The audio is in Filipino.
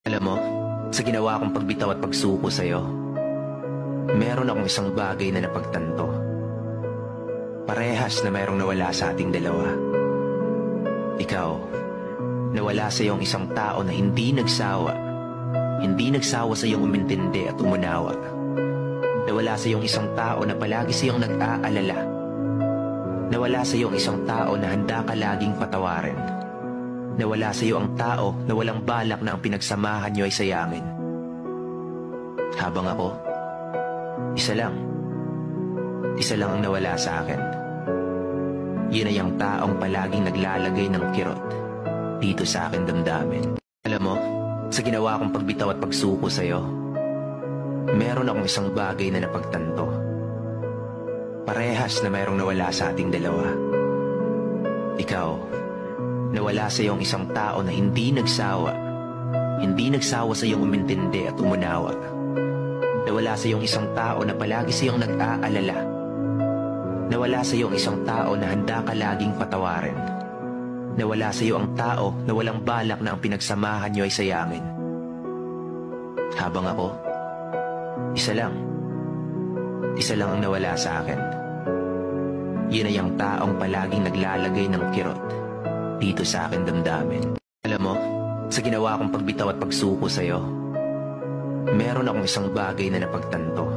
Alam mo, sa ginawa kong pagbitaw at pagsuko sa'yo, meron akong isang bagay na napagtanto. Parehas na mayroong nawala sa ating dalawa. Ikaw, nawala sa iyong isang tao na hindi nagsawa sa iyong umintindi at umunawa. Nawala sa iyong isang tao na palagi sa iyong nag-aalala. Nawala sa iyong isang tao na handa ka laging patawarin. Nawala sa iyo ang tao na walang balak na ang pinagsamahan niyo ay sayangin. Habang ako, isa lang ang nawala sa akin. Yun ay ang taong palaging naglalagay ng kirot dito sa akin damdamin. Alam mo, sa ginawa kong pagbitaw at pagsuko sa'yo, meron akong isang bagay na napagtanto. Parehas na mayroong nawala sa ating dalawa. Ikaw, nawala sa iyong isang tao na hindi nagsawa sa iyong umintindi at umunawa. Nawala sa iyong isang tao na palagi sa iyong nag-aalala. Nawala sa iyong isang tao na handa ka laging patawarin. Nawala sa iyo ang tao na walang balak na ang pinagsamahan niyo ay sayangin. Habang ako, isa lang ang nawala sa akin. Yun ay ang taong palaging naglalagay ng kirot dito sa akin damdamin. Alam mo, sa ginawa kong pagbitaw at pagsuko sa'yo, meron akong isang bagay na napagtanto.